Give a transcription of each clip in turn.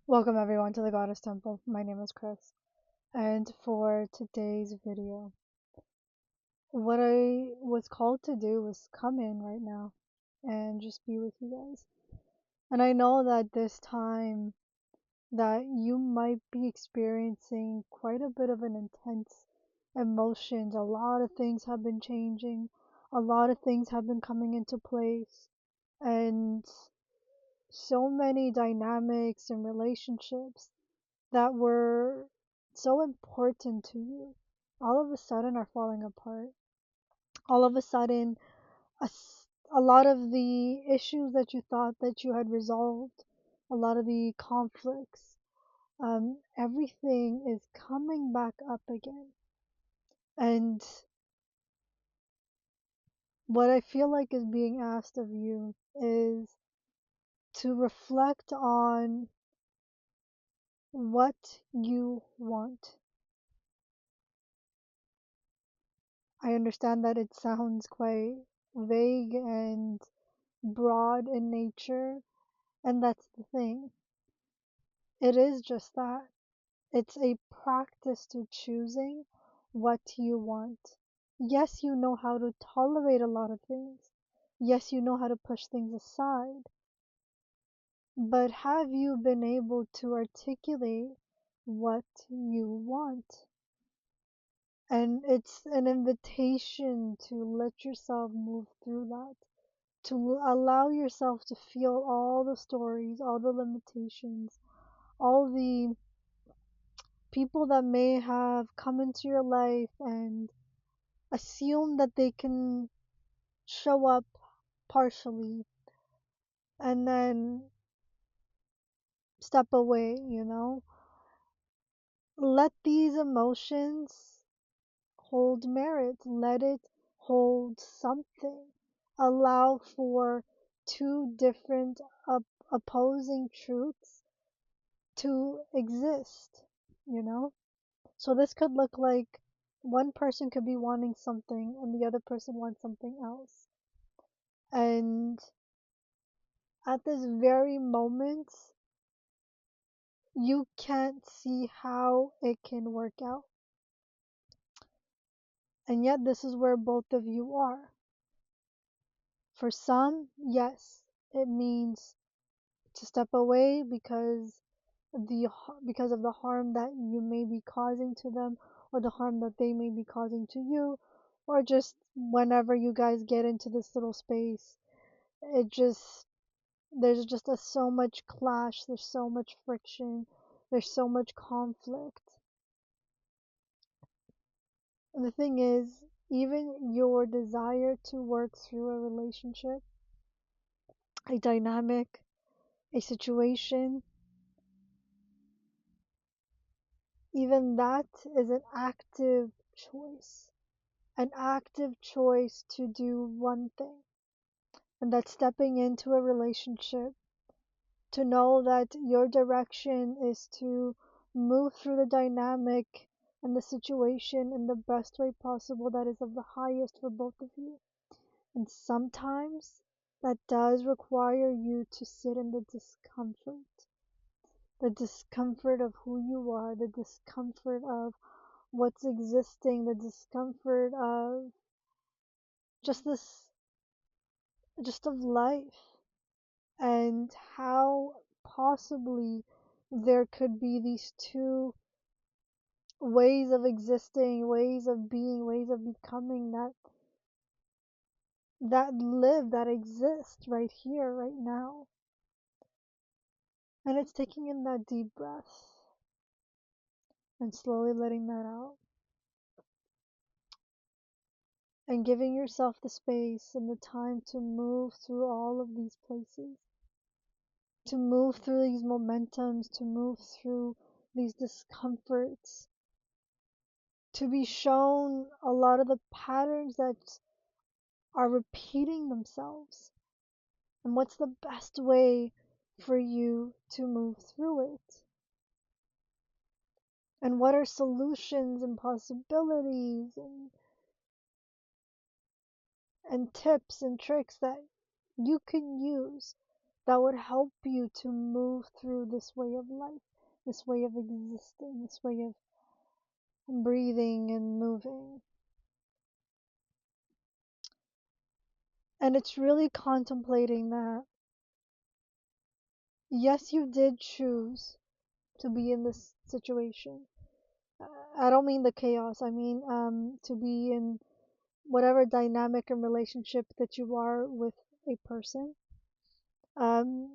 Welcome everyone to the Goddess Temple. My name is Chris, and for today's video, what I was called to do was come in right now and just be with you guys. And I know that this time that you might be experiencing quite a bit of an intense emotions. A lot of things have been changing. A lot of things have been coming into place, and so many dynamics and relationships that were so important to you all of a sudden are falling apart. All of a sudden, a lot of the issues that you thought that you had resolved, a lot of the conflicts, everything is coming back up again. And what I feel like is being asked of you is to reflect on what you want. I understand that it sounds quite vague and broad in nature, and that's the thing. It is just that. It's a practice to choosing what you want. Yes, you know how to tolerate a lot of things. Yes, you know how to push things aside. But have you been able to articulate what you want? And it's an invitation to let yourself move through that, to allow yourself to feel all the stories, all the limitations, all the people that may have come into your life and assume that they can show up partially and then step away. Let these emotions hold merit, let it hold something. Allow for two different opposing truths to exist, you know? So this could look like one person could be wanting something and the other person wants something else. And at this very moment, you can't see how it can work out. And yet, this is where both of you are. For some, yes, it means to step away because of the harm that you may be causing to them, or the harm that they may be causing to you, or just whenever you guys get into this little space, it just there's just so much clash, there's so much friction, there's so much conflict. And the thing is, even your desire to work through a relationship, a dynamic, a situation, even that is an active choice to do one thing, and that's stepping into a relationship to know that your direction is to move through the dynamic and the situation in the best way possible that is of the highest for both of you. And sometimes that does require you to sit in the discomfort of who you are, the discomfort of what's existing, the discomfort of just this, just of life, and how possibly there could be these two ways of existing, ways of being, ways of becoming that exist right here, right now. And it's taking in that deep breath and slowly letting that out and giving yourself the space and the time to move through all of these places, to move through these momentums, to move through these discomforts, to be shown a lot of the patterns that are repeating themselves, and what's the best way for you to move through it, and what are solutions and possibilities and tips and tricks that you can use that would help you to move through this way of life, this way of existing, this way of breathing and moving. And it's really contemplating that, yes, you did choose to be in this situation. I don't mean the chaos, I mean to be in whatever dynamic and relationship that you are with a person. Um,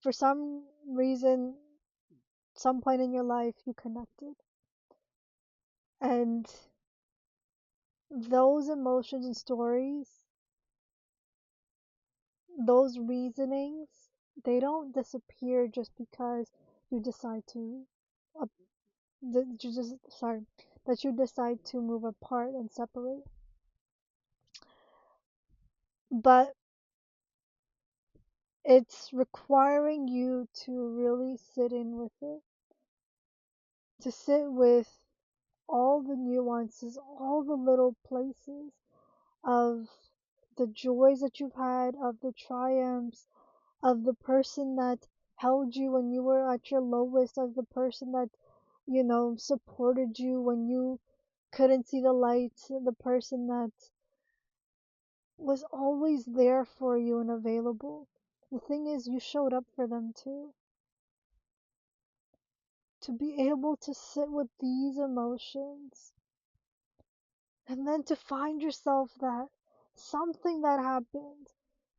for some reason, some point in your life, you connected. And those emotions and stories, those reasonings, they don't disappear just because you decide to, uh, that you just, sorry, that you decide to move apart and separate. But it's requiring you to really sit in with it, to sit with all the nuances, all the little places of the joys that you've had, of the triumphs, of the person that held you when you were at your lowest, of the person that, supported you when you couldn't see the light, the person that was always there for you and available. The thing is, you showed up for them too. To be able to sit with these emotions and then to find yourself that something that happened,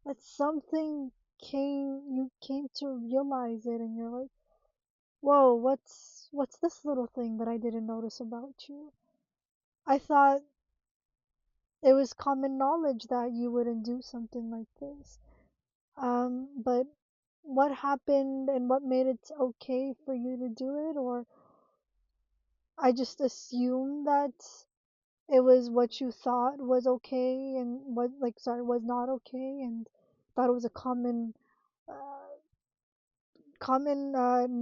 that something you came to realize it and you're like, whoa, what's this little thing that I didn't notice about you? I thought it was common knowledge that you wouldn't do something like this. But what happened and what made it okay for you to do it? Or I just assumed that it was what you thought was okay and what, like, sorry, was not okay, and thought it was a uh, common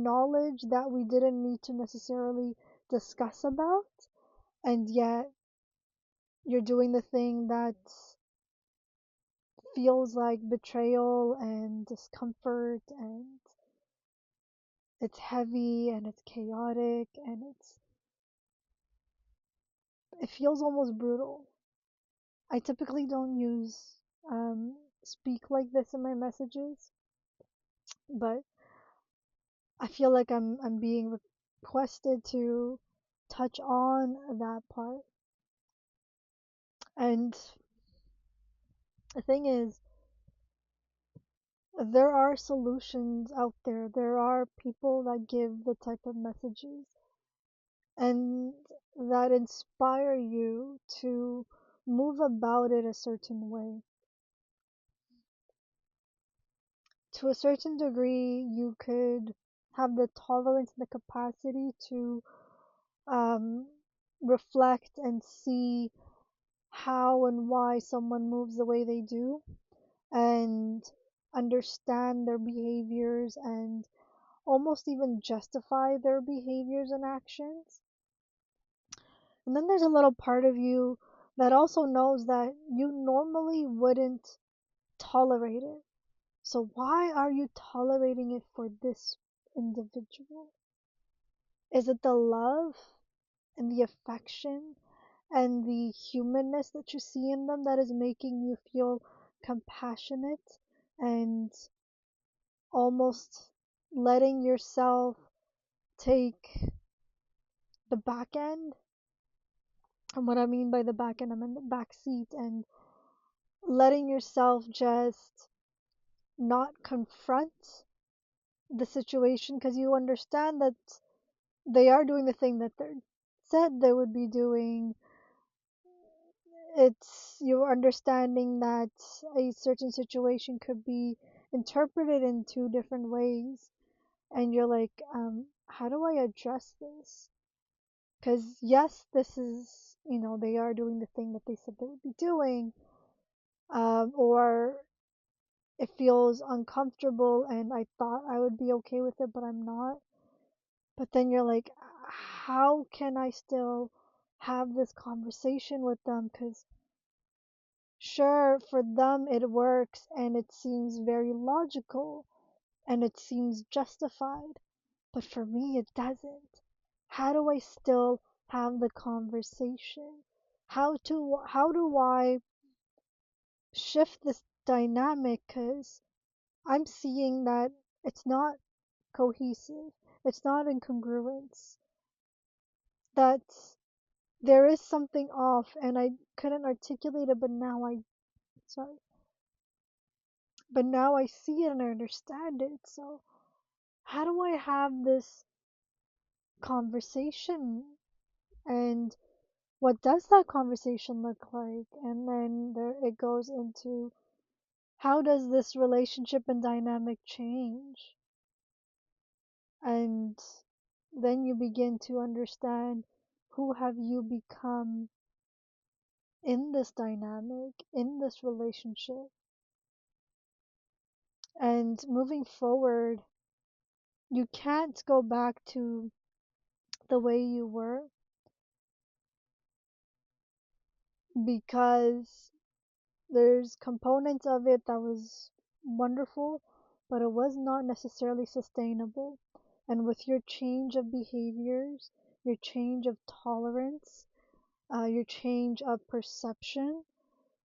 knowledge that we didn't need to necessarily discuss about, and yet you're doing the thing that feels like betrayal and discomfort, and it's heavy and it's chaotic and it feels almost brutal. I typically don't use speak like this in my messages, but I feel like I'm being requested to touch on that part. And the thing is, there are solutions out there. There are people that give the type of messages and that inspire you to move about it a certain way. To a certain degree, you could have the tolerance and the capacity to um, reflect and see how and why someone moves the way they do and understand their behaviors and almost even justify their behaviors and actions. And then there's a little part of you that also knows that you normally wouldn't tolerate it. So why are you tolerating it for this individual? Is it the love and the affection and the humanness that you see in them that is making you feel compassionate and almost letting yourself take the back end? And what I mean by the back end, I'm in the back seat, and letting yourself just not confront the situation because you understand that they are doing the thing that they said they would be doing. It's you're understanding that a certain situation could be interpreted in two different ways, and you're like, how do I address this? Because yes, this is, they are doing the thing that they said they would be doing, or it feels uncomfortable and I thought I would be okay with it, but I'm not. But then you're like, how can I still have this conversation with them? Because Sure, for them it works and it seems very logical and it seems justified, but for me it doesn't. How do I still have the conversation? How do I shift this dynamic? Because I'm seeing that it's not cohesive, it's not in congruence, that there is something off and I couldn't articulate it, sorry, but now I see it and I understand it. So how do I have this conversation, and what does that conversation look like? And then there it goes into, how does this relationship and dynamic change? And then you begin to understand, who have you become in this dynamic, in this relationship? And moving forward, you can't go back to the way you were, because there's components of it that was wonderful, but it was not necessarily sustainable. And with your change of behaviors, your change of tolerance, your change of perception,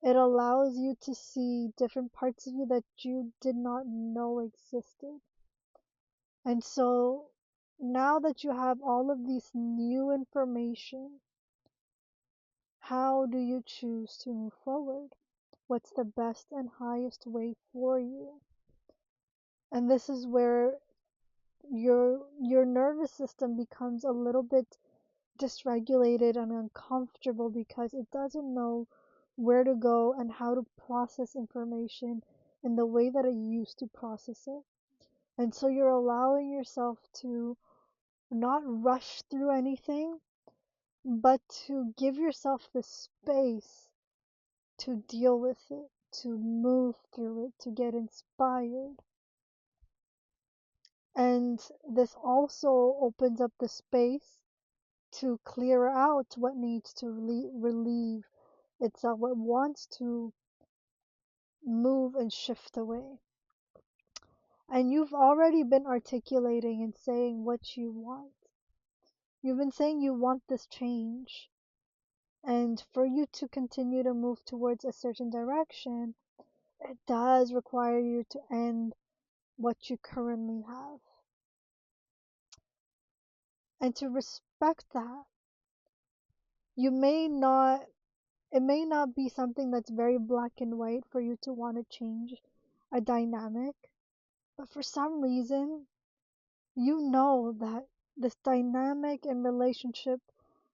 it allows you to see different parts of you that you did not know existed. And so now that you have all of this new information, how do you choose to move forward? What's the best and highest way for you? And this is where your nervous system becomes a little bit dysregulated and uncomfortable, because it doesn't know where to go and how to process information in the way that it used to process it. And so you're allowing yourself to not rush through anything, but to give yourself the space to deal with it, to move through it, to get inspired. And this also opens up the space to clear out what needs to relieve itself, what wants to move and shift away. And you've already been articulating and saying what you want. You've been saying you want this change. And for you to continue to move towards a certain direction, it does require you to end what you currently have. And to respect that, you may not, it may not be something that's very black and white for you to want to change a dynamic, but for some reason, you know that this dynamic and relationship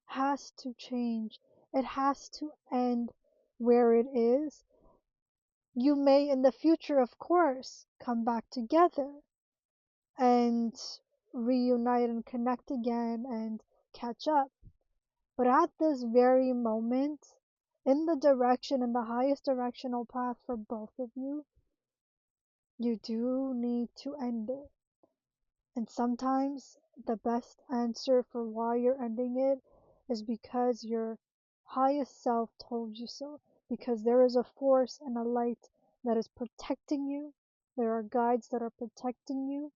has to change. It has to end where it is. You may in the future, of course, come back together and reunite and connect again and catch up. But at this very moment, in the direction, in the highest directional path for both of you do need to end it. And sometimes the best answer for why you're ending it is because your highest self told you so. Because there is a force and a light that is protecting you. There are guides that are protecting you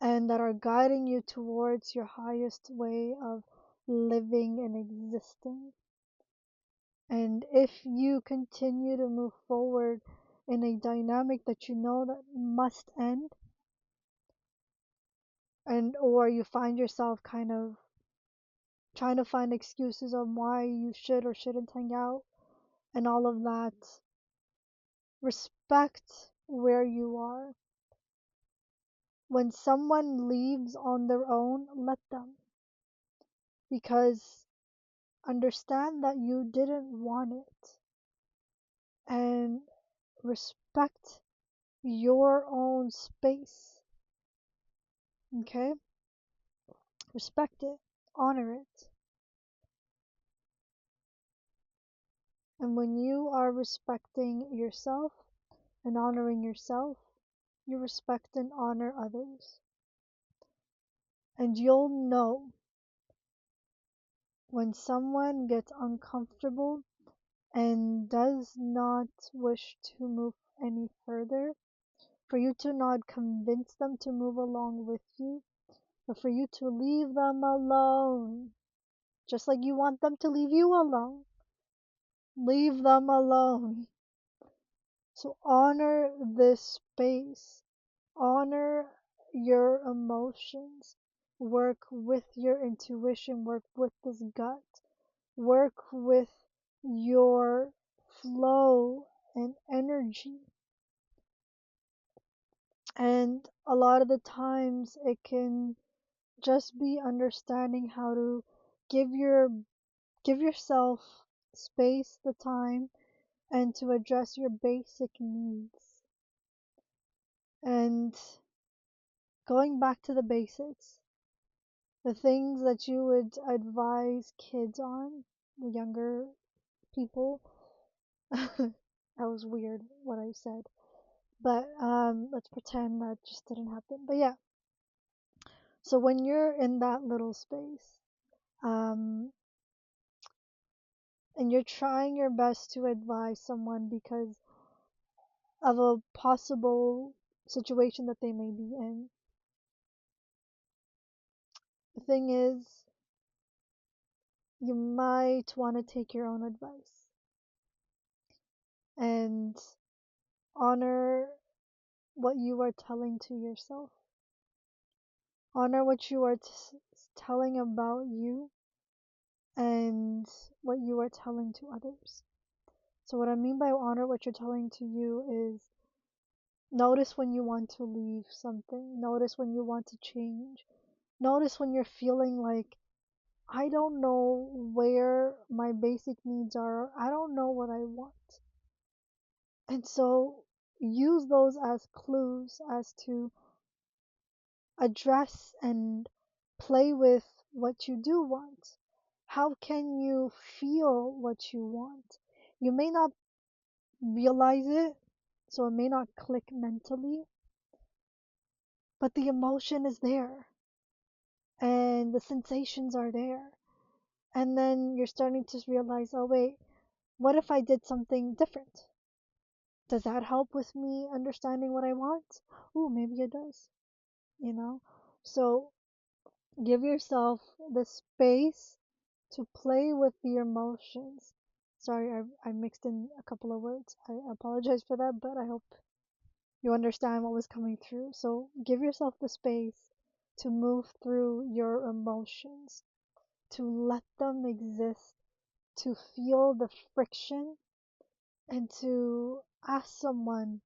and that are guiding you towards your highest way of living and existing. And if you continue to move forward in a dynamic that you know that must end, and or you find yourself kind of trying to find excuses on why you should or shouldn't hang out and all of that, respect where you are. When someone leaves on their own, let them, because understand that you didn't want it, and respect your own space. Okay? Respect it, honor it. And when you are respecting yourself and honoring yourself, you respect and honor others. And you'll know when someone gets uncomfortable and does not wish to move any further, for you to not convince them to move along with you, but for you to leave them alone, just like you want them to leave you alone. Leave them alone. So honor this space, honor your emotions, work with your intuition, work with this gut, work with your flow and energy. And a lot of the times it can just be understanding how to give your give yourself space, the time, and to address your basic needs. And going back to the basics, the things that you would advise kids on, the younger people. That was weird what I said. But let's pretend that just didn't happen. But yeah, so when you're in that little space, um, and you're trying your best to advise someone because of a possible situation that they may be in, the thing is, you might want to take your own advice and honor what you are telling to yourself. Honor what you are telling about you and what you are telling to others. So, what I mean by honor what you're telling to you is notice when you want to leave something, notice when you want to change, notice when you're feeling like, I don't know where my basic needs are, I don't know what I want. And so, use those as clues as to address and play with what you do want. How can you feel what you want? You may not realize it, so it may not click mentally, but the emotion is there and the sensations are there. And then you're starting to realize, oh, wait, what if I did something different? Does that help with me understanding what I want? Ooh, maybe it does, you know? So give yourself the space to play with the emotions. Sorry, I mixed in a couple of words. I apologize for that, but I hope you understand what was coming through. So give yourself the space to move through your emotions, to let them exist, to feel the friction, and to ask someone,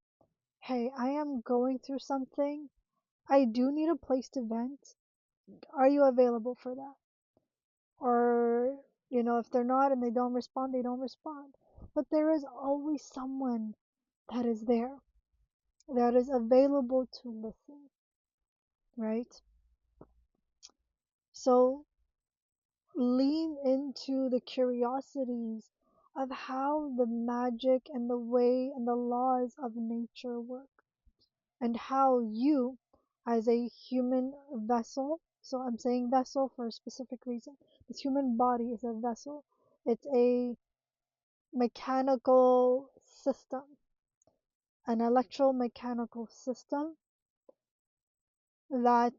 hey, I am going through something. I do need a place to vent. Are you available for that? Or, if they're not and they don't respond, they don't respond. But there is always someone that is there, that is available to listen, right? So lean into the curiosities of how the magic and the way and the laws of nature work, and how you, as a human vessel, so I'm saying vessel for a specific reason, this human body is a vessel. It's a mechanical system, an electromechanical system that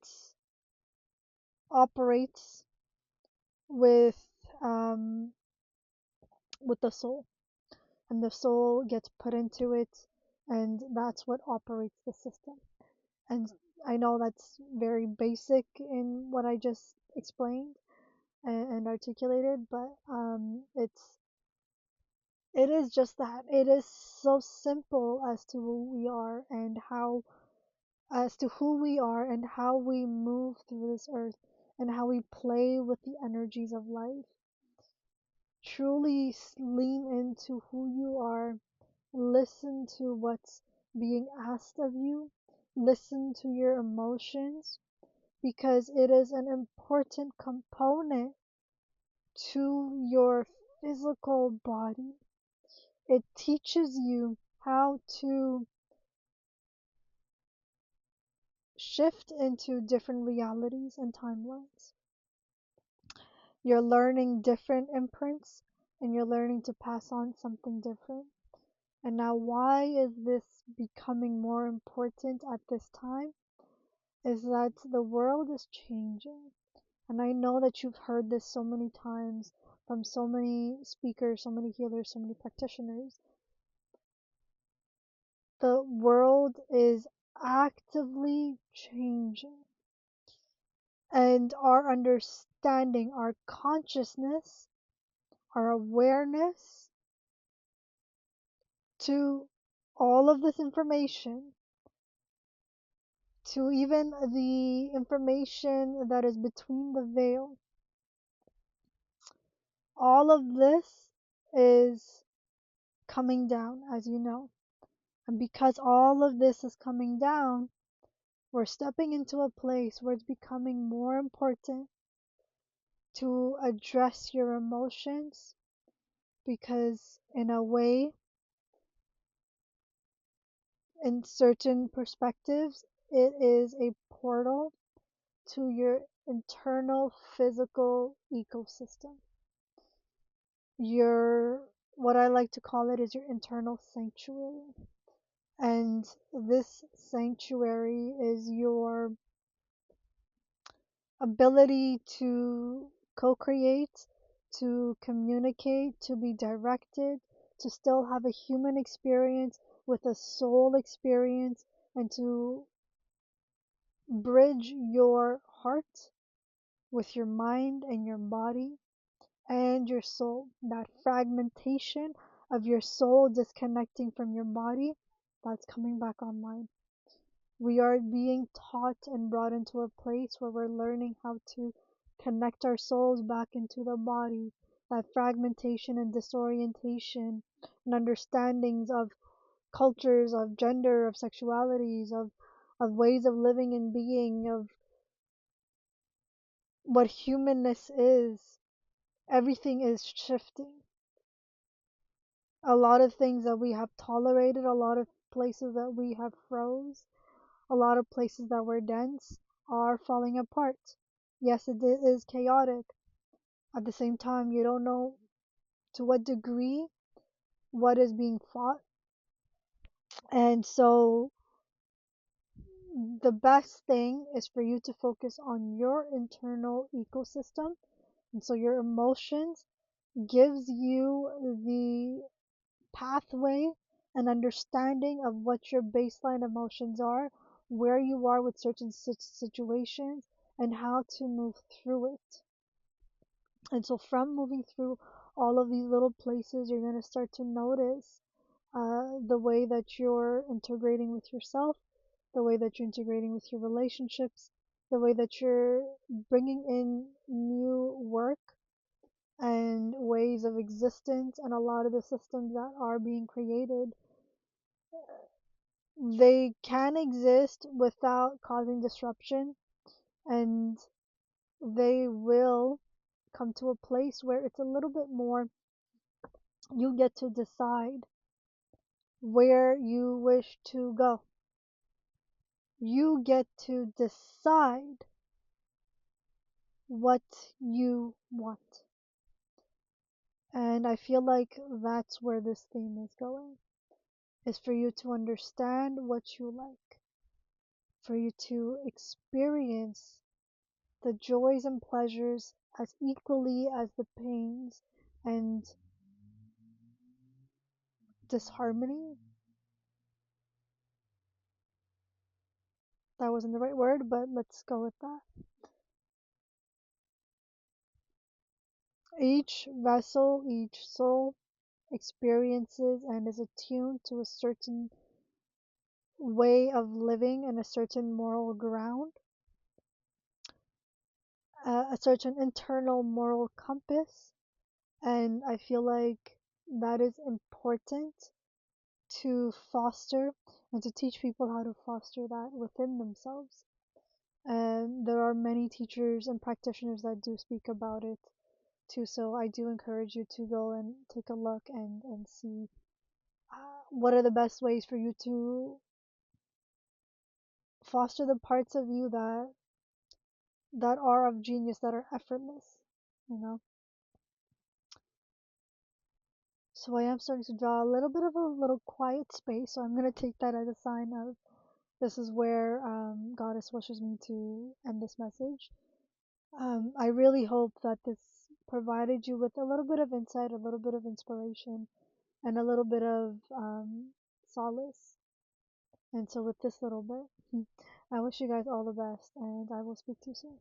operates with um, with the soul, and the soul gets put into it, and that's what operates the system. And I know that's very basic in what I just explained and articulated, but it is just that. It is so simple as to who we are and how as to who we are and how we move through this earth and how we play with the energies of life. Truly lean into who you are, listen to what's being asked of you, listen to your emotions, because it is an important component to your physical body. It teaches you how to shift into different realities and timelines. You're learning different imprints, and you're learning to pass on something different. And now, why is this becoming more important at this time? Is that the world is changing. And I know that you've heard this so many times from so many speakers, so many healers, so many practitioners. The world is actively changing, and our understanding, our consciousness, our awareness to all of this information, to even the information that is between the veil, all of this is coming down, as you know. And because all of this is coming down, we're stepping into a place where it's becoming more important to address your emotions, because in a way, in certain perspectives, it is a portal to your internal physical ecosystem. Your, what I like to call it, is your internal sanctuary. And this sanctuary is your ability to co-create, to communicate, to be directed, to still have a human experience with a soul experience, and to bridge your heart with your mind and your body and your soul. That fragmentation of your soul disconnecting from your body, that's coming back online. We are being taught and brought into a place where we're learning how to connect our souls back into the body. That fragmentation and disorientation and understandings of cultures, of gender, of sexualities, of ways of living and being, of what humanness is. Everything is shifting. A lot of things that we have tolerated, a lot of places that we have froze, a lot of places that were dense are falling apart. Yes, it is chaotic. At the same time, you don't know to what degree what is being fought. And so the best thing is for you to focus on your internal ecosystem. And so your emotions gives you the pathway and understanding of what your baseline emotions are, where you are with certain situations, and how to move through it. And so, from moving through all of these little places, you're going to start to notice the way that you're integrating with yourself, the way that you're integrating with your relationships, the way that you're bringing in new work and ways of existence, and a lot of the systems that are being created, they can exist without causing disruption, and they will come to a place where it's a little bit more, you get to decide where you wish to go. You get to decide what you want. And I feel like that's where this theme is going, is for you to understand what you like, for you to experience the joys and pleasures as equally as the pains and disharmony. That wasn't the right word, but let's go with that. Each vessel, each soul experiences and is attuned to a certain way of living and a certain moral ground, a certain internal moral compass. And I feel like that is important to foster and to teach people how to foster that within themselves. And there are many teachers and practitioners that do speak about it too. So I do encourage you to go and take a look and see what are the best ways for you to foster the parts of you that are of genius, that are effortless, you know. So I am starting to draw a little bit of a little quiet space. So I'm going to take that as a sign of this is where Goddess wishes me to end this message. I really hope that this provided you with a little bit of insight, a little bit of inspiration, and a little bit of solace. And so, with this little bit, I wish you guys all the best, and I will speak to you soon.